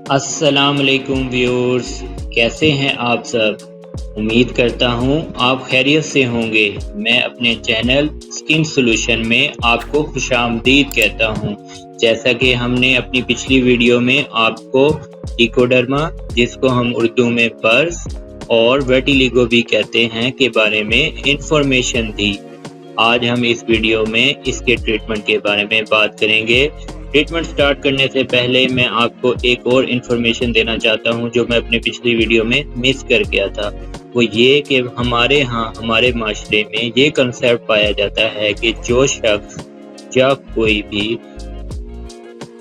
السلام علیکم ویورز، کیسے ہیں آپ سب؟ امید کرتا ہوں آپ خیریت سے ہوں گے۔ میں اپنے چینل سکن سولوشن میں آپ کو خوش آمدید کہتا ہوں۔ جیسا کہ ہم نے اپنی پچھلی ویڈیو میں آپ کو لیکوڈرما، جس کو ہم اردو میں برس اور ویٹیلیگو بھی کہتے ہیں، کے بارے میں انفارمیشن دی۔ آج ہم اس ویڈیو میں اس کے ٹریٹمنٹ کے بارے میں بات کریں گے۔ ٹریٹمنٹ سٹارٹ کرنے سے پہلے میں آپ کو ایک اور انفارمیشن دینا چاہتا ہوں جو میں اپنی پچھلی ویڈیو میں مس کر گیا تھا۔ وہ یہ کہ ہمارے معاشرے میں یہ کنسیپٹ پایا جاتا ہے کہ جو شخص جب کوئی بھی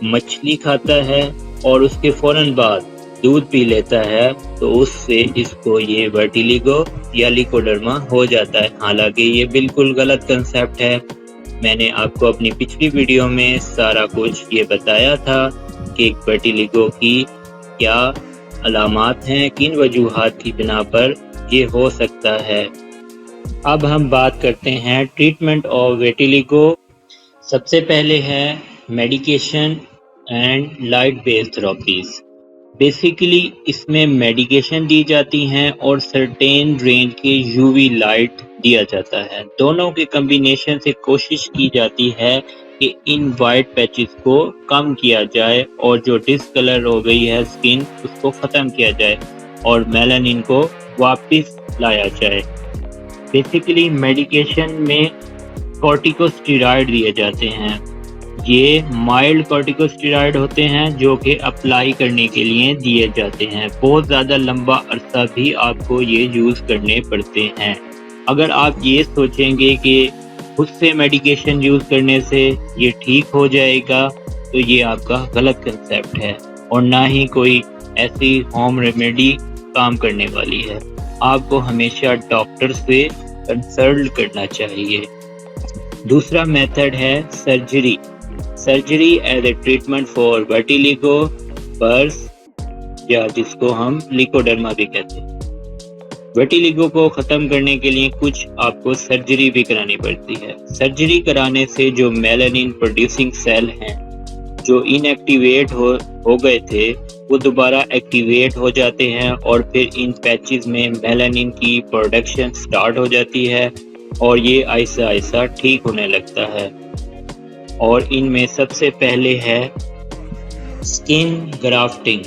مچھلی کھاتا ہے اور اس کے فوراً بعد دودھ پی لیتا ہے تو اس سے اس کو یہ ویٹیلیگو یا لیکوڈرما ہو جاتا ہے۔ حالانکہ یہ بالکل غلط کنسیپٹ ہے۔ میں نے آپ کو اپنی پچھلی ویڈیو میں سارا کچھ یہ بتایا تھا کہ ویٹیلیگو کی کیا علامات ہیں، کن وجوہات کی بنا پر یہ ہو سکتا ہے۔ اب ہم بات کرتے ہیں ٹریٹمنٹ آف ویٹیلیگو۔ سب سے پہلے ہے medication and light based therapies. Basically اس میں میڈیکیشن دی جاتی ہیں اور سرٹین رینج کے یووی لائٹ دیا جاتا ہے۔ دونوں کے کمبینیشن سے کوشش کی جاتی ہے کہ ان وائٹ پیچز کو کم کیا جائے اور جو ڈسکلر ہو گئی ہے سکن اس کو ختم کیا جائے اور میلانین کو واپس لایا جائے۔ بیسیکلی میڈیکیشن میں کورٹیکوسٹیرائڈ دیے جاتے ہیں۔ یہ مائلڈ کورٹیکوسٹیرائڈ ہوتے ہیں جو کہ اپلائی کرنے کے لیے دیے جاتے ہیں۔ بہت زیادہ لمبا عرصہ بھی آپ کو یہ یوز کرنے پڑتے ہیں۔ اگر آپ یہ سوچیں گے کہ خود سے میڈیکیشن یوز کرنے سے یہ ٹھیک ہو جائے گا تو یہ آپ کا غلط کنسیپٹ ہے اور نہ ہی کوئی ایسی ہوم ریمیڈی کام کرنے والی ہے۔ آپ کو ہمیشہ ڈاکٹر سے کنسلٹ کرنا چاہیے۔ دوسرا میتھڈ ہے surgery. Surgery as a treatment for vitiligo, برس یا جس کو ہم لیکوڈرما بھی کہتے ہیں۔ ویٹیلیگو کو ختم کرنے کے لیے کچھ آپ کو سرجری بھی کرانی پڑتی ہے۔ سرجری کرانے سے جو میلانین پروڈیوسنگ سیل ہیں جو ان ایکٹیویٹ ہو گئے تھے وہ دوبارہ ایکٹیویٹ ہو جاتے ہیں اور پھر ان پیچز میں میلانین کی پروڈکشن سٹارٹ ہو جاتی ہے اور یہ آہستہ آہستہ ٹھیک ہونے لگتا ہے۔ اور ان میں سب سے پہلے ہے سکن گرافٹنگ۔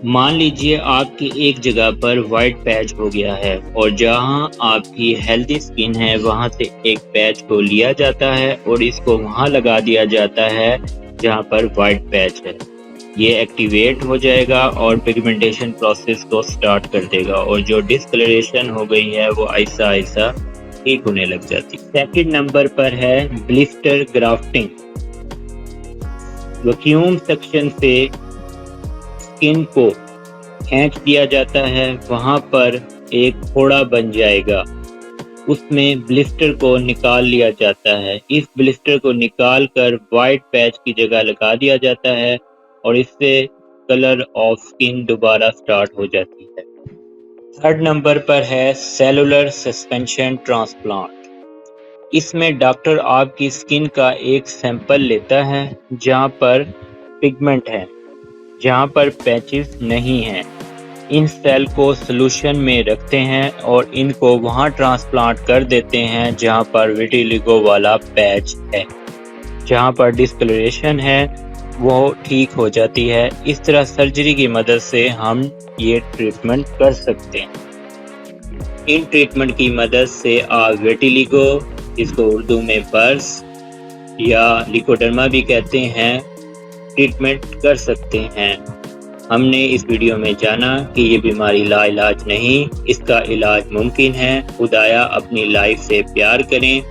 مان لیجئے آپ کی ایک جگہ پر وائٹ پیچ ہو گیا ہے اور جہاں آپ کی ہیلدی سکن ہے وہاں سے ایک پیچ کو لیا جاتا ہے اور اس کو وہاں لگا دیا جاتا ہے جہاں پر وائٹ پیچ ہے۔ یہ ایکٹیویٹ ہو جائے گا اور پیگمنٹیشن پروسیس کو سٹارٹ کر دے گا اور جو ڈسکلریشن ہو گئی ہے وہ آہستہ آہستہ ٹھیک ہونے لگ جاتی۔ سیکنڈ نمبر پر ہے بلسٹر گرافٹنگ۔ ویکیوم سیکشن سے سکن کو کھینچ دیا جاتا ہے، وہاں پر ایک پھوڑا بن جائے گا، اس میں بلسٹر کو نکال لیا جاتا ہے۔ اس بلسٹر کو نکال کر وائٹ پیچ کی جگہ لگا دیا جاتا ہے اور اس سے کلر آف سکن دوبارہ سٹارٹ ہو جاتی ہے۔ تھرڈ نمبر پر ہے سیلولر سسپینشن ٹرانسپلانٹ۔ اس میں ڈاکٹر آپ کی سکن کا ایک سیمپل لیتا ہے جہاں پر پگمنٹ ہے، جہاں پر پیچز نہیں ہیں۔ ان سیل کو سلوشن میں رکھتے ہیں اور ان کو وہاں ٹرانسپلانٹ کر دیتے ہیں جہاں پر ویٹیلیگو والا پیچ ہے۔ جہاں پر ڈسکلریشن ہے وہ ٹھیک ہو جاتی ہے۔ اس طرح سرجری کی مدد سے ہم یہ ٹریٹمنٹ کر سکتے ہیں۔ ان ٹریٹمنٹ کی مدد سے آپ ویٹیلیگو، جس کو اردو میں برس یا لیکوڈرما بھی کہتے ہیں، ٹریٹمنٹ کر سکتے ہیں۔ ہم نے اس ویڈیو میں جانا کہ یہ بیماری لا علاج نہیں، اس کا علاج ممکن ہے۔ خدایا اپنی لائف سے پیار کریں۔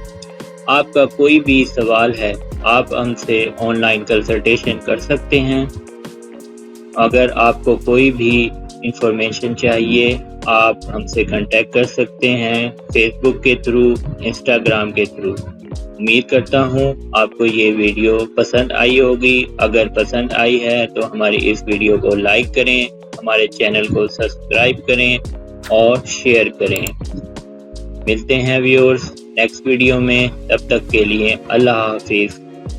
آپ کا کوئی بھی سوال ہے آپ ہم سے آن لائن کنسلٹیشن کر سکتے ہیں۔ اگر آپ کو کوئی بھی انفارمیشن چاہیے آپ ہم سے کانٹیکٹ کر سکتے ہیں، فیس بک کے تھرو، انسٹاگرام کے تھرو۔ امید کرتا ہوں آپ کو یہ ویڈیو پسند آئی ہوگی۔ اگر پسند آئی ہے تو ہماری اس ویڈیو کو لائک کریں، ہمارے چینل کو سبسکرائب کریں اور شیئر کریں۔ ملتے ہیں ویورز نیکسٹ ویڈیو میں، تب تک کے لیے اللہ حافظ۔